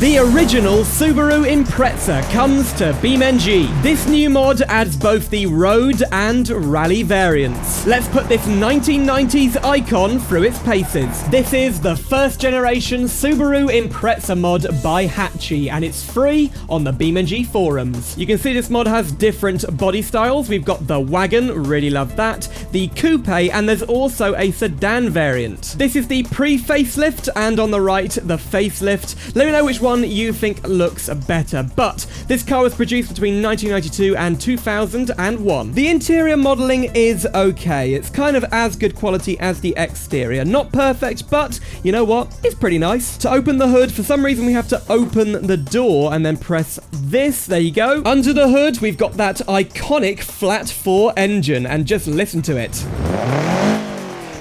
The original Subaru Impreza comes to BeamNG. This new mod adds both the road and rally variants. Let's put this 1990s icon through its paces. This is the first generation Subaru Impreza mod by Hatchie, and it's free on the BeamNG forums. You can see this mod has different body styles. We've got the wagon, really love that, the coupe, and there's also a sedan variant. This is the pre-facelift, and on the right, the facelift. Let me know which one you think looks better, but this car was produced between 1992 and 2001. The interior modeling is okay. It's kind of as good quality as the exterior. Not perfect, but you know what? It's pretty nice. To open the hood, for some reason we have to open the door and then press this. There you go. Under the hood, we've got that iconic flat 4 engine, and just listen to it.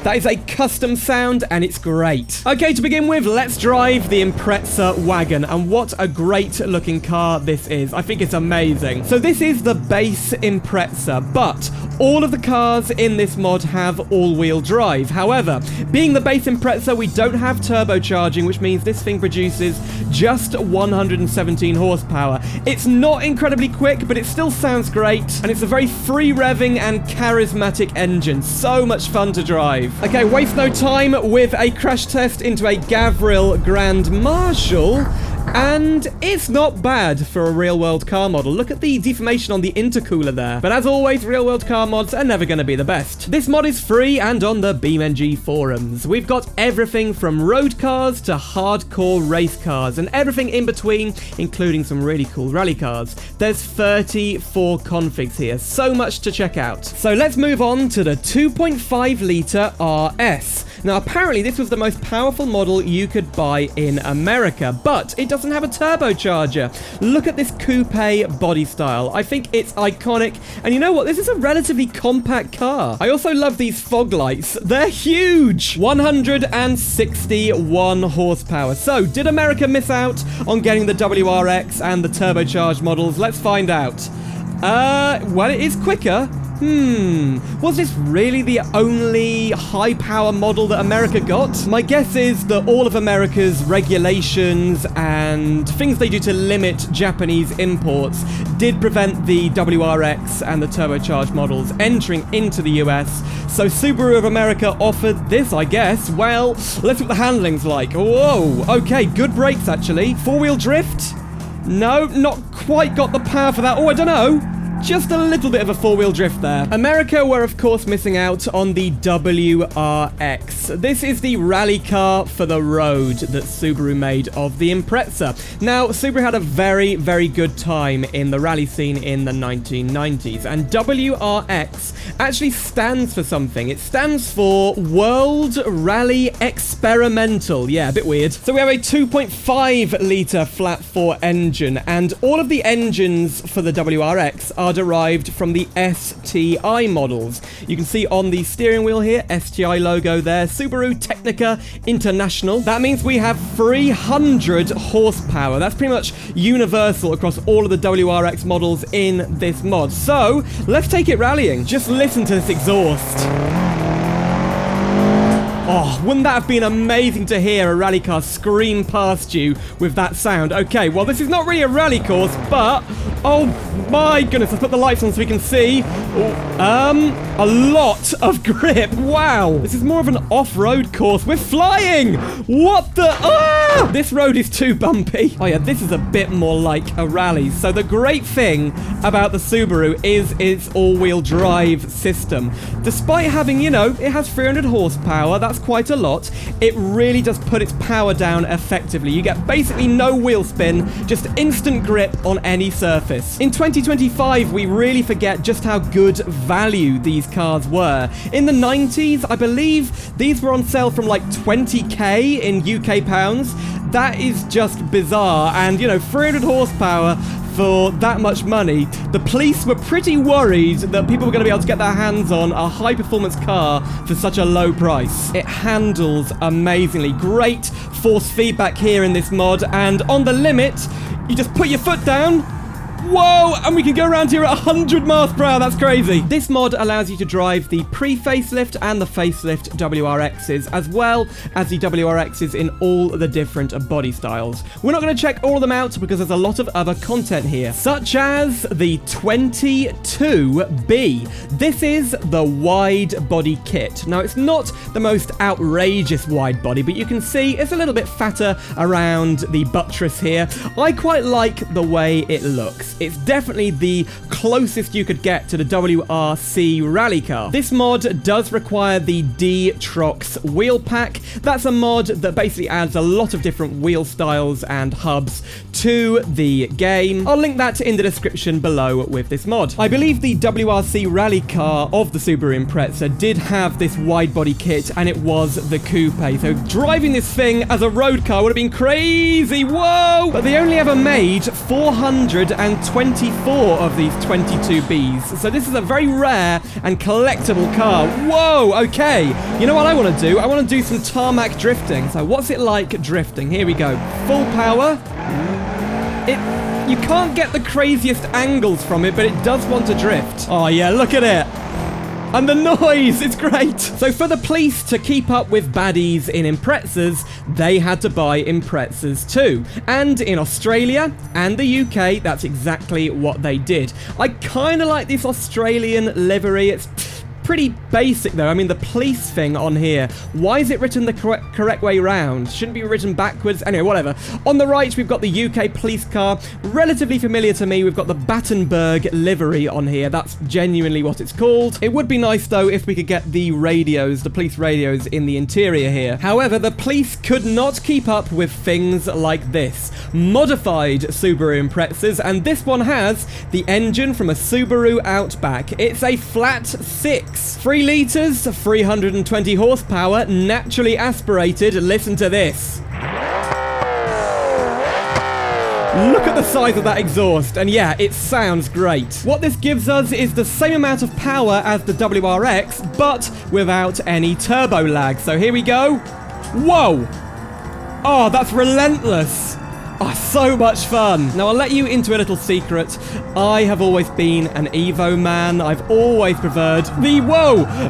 That is a custom sound, and it's great. Okay, to begin with, let's drive the Impreza wagon, and what a great looking car this is. I think it's amazing. So this is the base Impreza, but all of the cars in this mod have all-wheel drive. However, being the base Impreza, we don't have turbocharging, which means this thing produces just 117 horsepower. It's not incredibly quick, but it still sounds great, and it's a very free-revving and charismatic engine. So much fun to drive. Okay, waste no time with a crash test into a Gavril Grand Marshal. And it's not bad for a real-world car model. Look at the deformation on the intercooler there. But as always, real-world car mods are never going to be the best. This mod is free and on the BeamNG forums. We've got everything from road cars to hardcore race cars, and everything in between, including some really cool rally cars. There's 34 configs here, so much to check out. So let's move on to the 2.5-litre RS. Now, apparently this was the most powerful model you could buy in America, but it doesn't have a turbocharger. Look at this coupe body style. I think it's iconic, and you know what? This is a relatively compact car. I also love these fog lights. They're huge! 161 horsepower. So, did America miss out on getting the WRX and the turbocharged models? Let's find out. Well, it is quicker. Was this really the only high-power model that America got? My guess is that all of America's regulations and things they do to limit Japanese imports did prevent the WRX and the turbocharged models entering into the US. So Subaru of America offered this, I guess. Well, let's see what the handling's like. Whoa, okay, good brakes, actually. Four-wheel drift? No, not quite got the power for that. Oh, I don't know. Just a little bit of a four-wheel drift there. America were, of course, missing out on the WRX. This is the rally car for the road that Subaru made of the Impreza. Now, Subaru had a very, very good time in the rally scene in the 1990s, and WRX actually stands for something. It stands for World Rally Experimental. Yeah, a bit weird. So we have a 2.5-litre flat 4 engine, and all of the engines for the WRX are derived from the STI models. You can see on the steering wheel here, STI logo there, Subaru Technica International. That means we have 300 horsepower. That's pretty much universal across all of the WRX models in this mod. So, let's take it rallying. Just listen to this exhaust. Oh, wouldn't that have been amazing to hear a rally car scream past you with that sound? Okay, well, this is not really a rally course, but... oh, my goodness, let's put the lights on so we can see. A lot of grip. Wow. This is more of an off-road course. We're flying. What the... ah! This road is too bumpy. Oh, yeah, this is a bit more like a rally. So the great thing about the Subaru is its all-wheel drive system. Despite having, you know, it has 300 horsepower, that's quite a lot, it really does put its power down effectively. You get basically no wheel spin, just instant grip on any surface. In 2025, we really forget just how good value these cars were. In the 90s, I believe these were on sale from like 20k in UK pounds. That is just bizarre, and you know, 300 horsepower for that much money. The police were pretty worried that people were going to be able to get their hands on a high-performance car for such a low price. It handles amazingly. Great force feedback here in this mod, and on the limit, you just put your foot down Whoa, and we can go around here at 100 miles per hour. That's crazy. This mod allows you to drive the pre-facelift and the facelift WRXs, as well as the WRXs in all the different body styles. We're not going to check all of them out because there's a lot of other content here, such as the 22B. This is the wide body kit. Now, it's not the most outrageous wide body, but you can see it's a little bit fatter around the buttress here. I quite like the way it looks. It's definitely the closest you could get to the WRC Rally Car. This mod does require the D-Trox wheel pack. That's a mod that basically adds a lot of different wheel styles and hubs to the game. I'll link that in the description below with this mod. I believe the WRC Rally Car of the Subaru Impreza did have this wide body kit, and it was the coupe. So driving this thing as a road car would have been crazy. Whoa! But they only ever made 424 of these 22Bs. So this is a very rare and collectible car. Whoa, okay. You know what I want to do? I want to do some tarmac drifting. So what's it like drifting? Here we go. Full power. You can't get the craziest angles from it, but it does want to drift. Oh yeah, look at it. And the noise, it's great. So for the police to keep up with baddies in Imprezas, they had to buy Imprezas too. And in Australia and the UK, that's exactly what they did. I kind of like this Australian livery. It's pretty basic though. I mean, the police thing on here, why is it written the correct way round? Shouldn't be written backwards. Anyway, whatever. On the right, we've got the UK police car. Relatively familiar to me. We've got the Battenberg livery on here. That's genuinely what it's called. It would be nice though if we could get the radios, the police radios in the interior here. However, the police could not keep up with things like this. Modified Subaru Imprezas, and this one has the engine from a Subaru Outback. It's a flat 6. 3 litres, 320 horsepower, naturally aspirated. Listen to this. Look at the size of that exhaust, and yeah, it sounds great. What this gives us is the same amount of power as the WRX, but without any turbo lag. So here we go. Whoa! Oh, that's relentless. Oh, so much fun. Now, I'll let you into a little secret. I have always been an Evo man. I've always preferred the,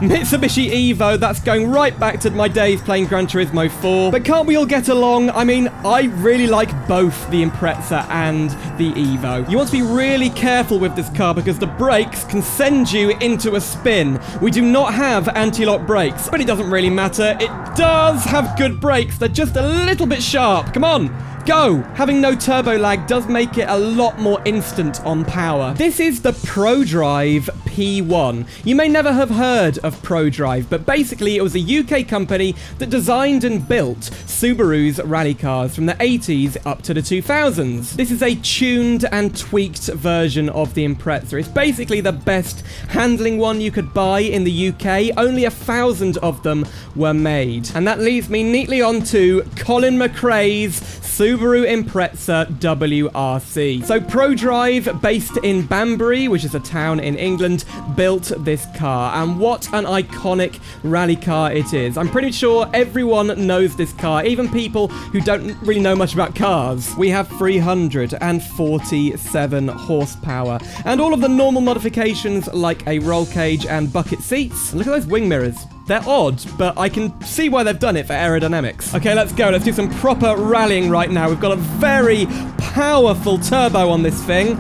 Mitsubishi Evo. That's going right back to my days playing Gran Turismo 4. But can't we all get along? I mean, I really like both the Impreza and the Evo. You want to be really careful with this car because the brakes can send you into a spin. We do not have anti-lock brakes, but it doesn't really matter. It does have good brakes. They're just a little bit sharp. Come on. Go! Having no turbo lag does make it a lot more instant on power. This is the Prodrive P1. You may never have heard of Prodrive, but basically it was a UK company that designed and built Subaru's rally cars from the 80s up to the 2000s. This is a tuned and tweaked version of the Impreza. It's basically the best handling one you could buy in the UK. Only 1,000 of them were made. And that leads me neatly on to Colin McRae's Subaru Impreza WRC. So Prodrive, based in Banbury, which is a town in England, built this car. And what an iconic rally car it is. I'm pretty sure everyone knows this car, even people who don't really know much about cars. We have 347 horsepower. And all of the normal modifications like a roll cage and bucket seats. Look at those wing mirrors. They're odd, but I can see why they've done it for aerodynamics. Okay, let's go. Let's do some proper rallying right now. We've got a very powerful turbo on this thing.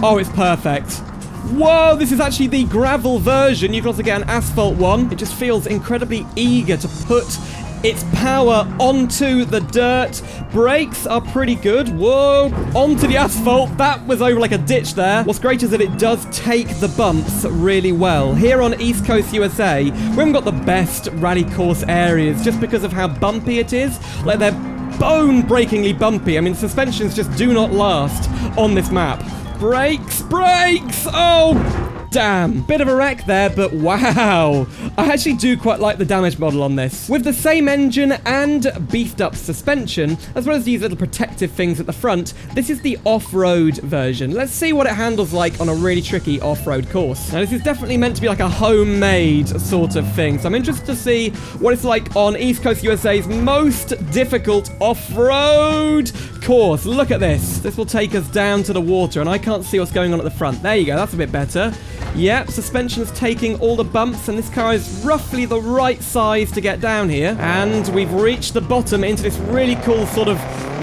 Oh, it's perfect. Whoa, this is actually the gravel version. You can also get an asphalt one. It just feels incredibly eager to put its power onto the dirt. Brakes are pretty good. Whoa, onto the asphalt. That was over like a ditch there. What's great is that it does take the bumps really well. Here on East Coast USA, we haven't got the best rally course areas just because of how bumpy it is. Like, they're bone-breakingly bumpy. I mean, suspensions just do not last on this map. Brakes, brakes! Oh! Damn. Bit of a wreck there, but wow. I actually do quite like the damage model on this. With the same engine and beefed up suspension, as well as these little protective things at the front, this is the off-road version. Let's see what it handles like on a really tricky off-road course. Now, this is definitely meant to be like a homemade sort of thing, so I'm interested to see what it's like on East Coast USA's most difficult off-road course, look at this. This will take us down to the water, and I can't see what's going on at the front. There you go, that's a bit better. Yep, suspension's taking all the bumps, and this car is roughly the right size to get down here. And we've reached the bottom into this really cool sort of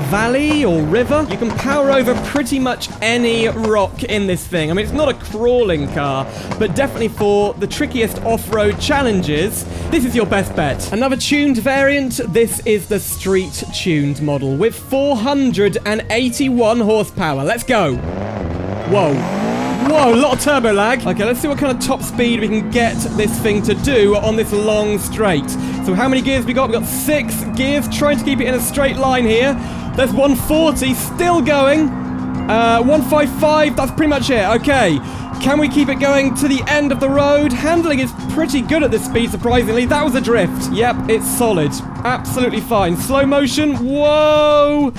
valley or river. You can power over pretty much any rock in this thing. I mean, it's not a crawling car, but definitely for the trickiest off-road challenges, this is your best bet. Another tuned variant, this is the street tuned model with 481 horsepower. Let's go. Whoa. Whoa, a lot of turbo lag. Okay, let's see what kind of top speed we can get this thing to do on this long straight. So how many gears we got? We got 6 gears, trying to keep it in a straight line here. There's 140, still going. 155, that's pretty much it. Okay, can we keep it going to the end of the road? Handling is pretty good at this speed, surprisingly. That was a drift. Yep, it's solid. Absolutely fine. Slow motion. Whoa.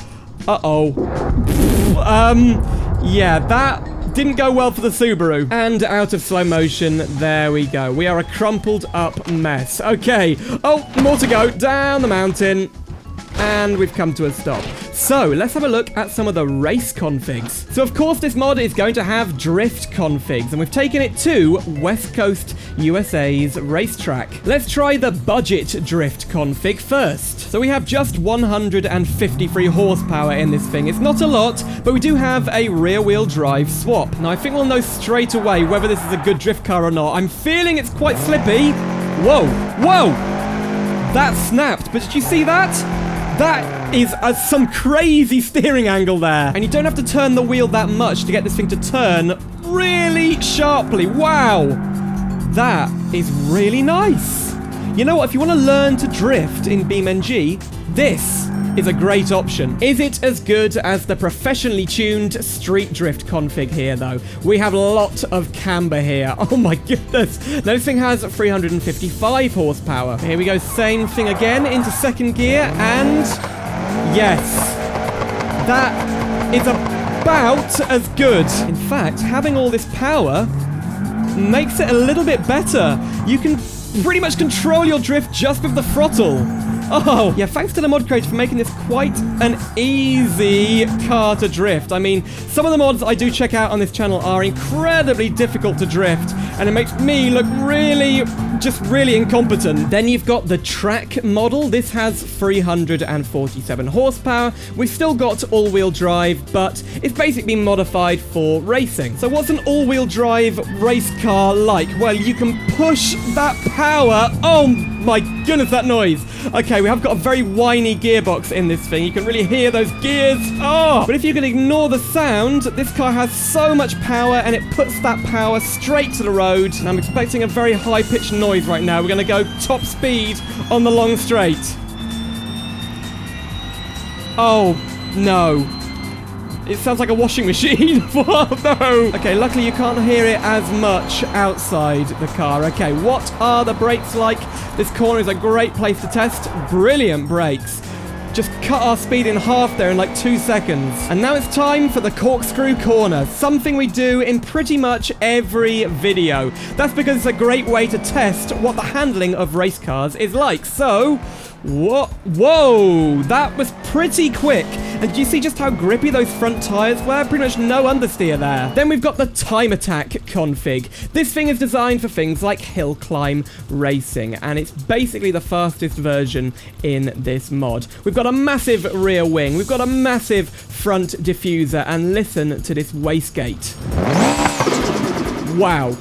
Uh-oh. Yeah, that didn't go well for the Subaru. And out of slow motion, there we go. We are a crumpled up mess. Okay. Oh, more to go. Down the mountain. And we've come to a stop. So, let's have a look at some of the race configs. So, of course, this mod is going to have drift configs, and we've taken it to West Coast USA's racetrack. Let's try the budget drift config first. So, we have just 153 horsepower in this thing. It's not a lot, but we do have a rear-wheel drive swap. Now, I think we'll know straight away whether this is a good drift car or not. I'm feeling it's quite slippy. Whoa, whoa! That snapped, but did you see that? That is some crazy steering angle there. And you don't have to turn the wheel that much to get this thing to turn really sharply. Wow. That is really nice. You know what? If you want to learn to drift in BeamNG, this is a great option. Is it as good as the professionally tuned street drift config here, though? We have a lot of camber here. Oh my goodness. This thing has 355 horsepower. Here we go, same thing again into second gear, and yes, that is about as good. In fact, having all this power makes it a little bit better. You can pretty much control your drift just with the throttle. Oh, yeah, thanks to the mod creator for making this quite an easy car to drift. I mean, some of the mods I do check out on this channel are incredibly difficult to drift, and it makes me look really incompetent. Then you've got the track model. This has 347 horsepower. We've still got all-wheel drive, but it's basically modified for racing. So what's an all-wheel drive race car like? Well, you can push that power. Oh my goodness, that noise. Okay, we have got a very whiny gearbox in this thing. You can really hear those gears. Oh! But if you can ignore the sound, this car has so much power, and it puts that power straight to the road. And I'm expecting a very high-pitched noise right now. We're going to go top speed on the long straight. Oh, no. It sounds like a washing machine. Oh, no. Okay, luckily you can't hear it as much outside the car. Okay, what are the brakes like? This corner is a great place to test. Brilliant brakes. Just cut our speed in half there in like 2 seconds. And now it's time for the corkscrew corner. Something we do in pretty much every video. That's because it's a great way to test what the handling of race cars is like. So, whoa, that was pretty quick. And do you see just how grippy those front tires were? Pretty much no understeer there. Then we've got the time attack config. This thing is designed for things like hill climb racing, and it's basically the fastest version in this mod. We've got a massive rear wing, we've got a massive front diffuser, and listen to this wastegate. Wow.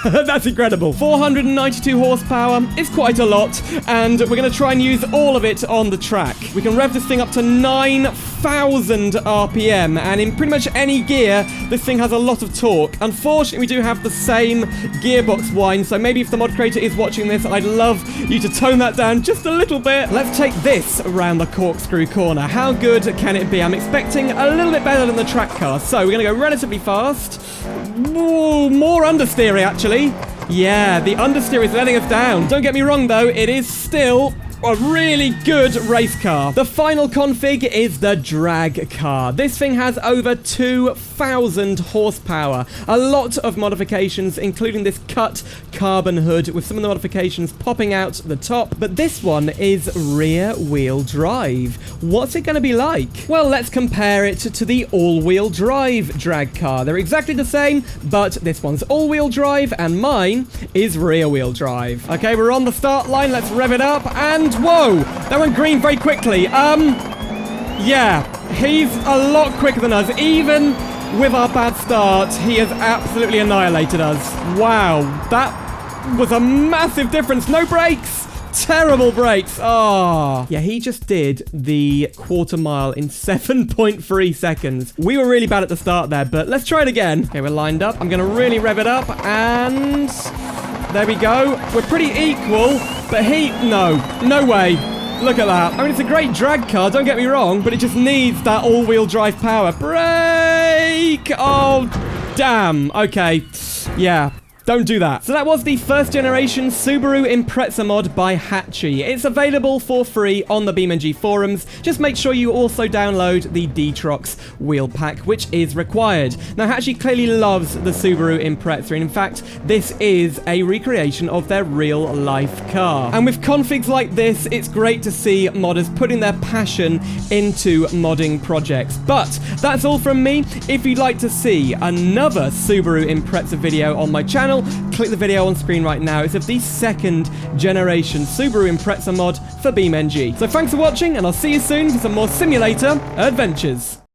That's incredible. 492 horsepower is quite a lot, and we're going to try and use all of it on the track. We can rev this thing up to 9,000 RPM, and in pretty much any gear, this thing has a lot of torque. Unfortunately, we do have the same gearbox whine, so maybe if the mod creator is watching this, I'd love you to tone that down just a little bit. Let's take this around the corkscrew corner. How good can it be? I'm expecting a little bit better than the track car, so we're going to go relatively fast. Ooh, more understeering, actually. Yeah, the understeer is letting us down. Don't get me wrong, though. It is still a really good race car. The final config is the drag car. This thing has over 2,000 horsepower. A lot of modifications, including this cut carbon hood with some of the modifications popping out the top. But this one is rear-wheel drive. What's it going to be like? Well, let's compare it to the all-wheel drive drag car. They're exactly the same, but this one's all-wheel drive and mine is rear-wheel drive. Okay, we're on the start line. Let's rev it up and whoa! That went green very quickly. Yeah, he's a lot quicker than us. Even with our bad start, he has absolutely annihilated us. Wow, that was a massive difference. No brakes! Terrible brakes. Oh. Yeah, he just did the quarter mile in 7.3 seconds. We were really bad at the start there, but let's try it again. Okay, we're lined up. I'm going to really rev it up, and there we go. We're pretty equal, but no way. Look at that. I mean, it's a great drag car, don't get me wrong, but it just needs that all-wheel drive power. Brake! Oh, damn. Okay. Yeah. Don't do that. So that was the first generation Subaru Impreza mod by Hatchie. It's available for free on the BeamNG forums. Just make sure you also download the D-Trox wheel pack, which is required. Now, Hatchie clearly loves the Subaru Impreza, and in fact, this is a recreation of their real-life car. And with configs like this, it's great to see modders putting their passion into modding projects. But that's all from me. If you'd like to see another Subaru Impreza video on my channel, click the video on screen right now. It's of the second generation Subaru Impreza mod for BeamNG. So thanks for watching, and I'll see you soon for some more simulator adventures.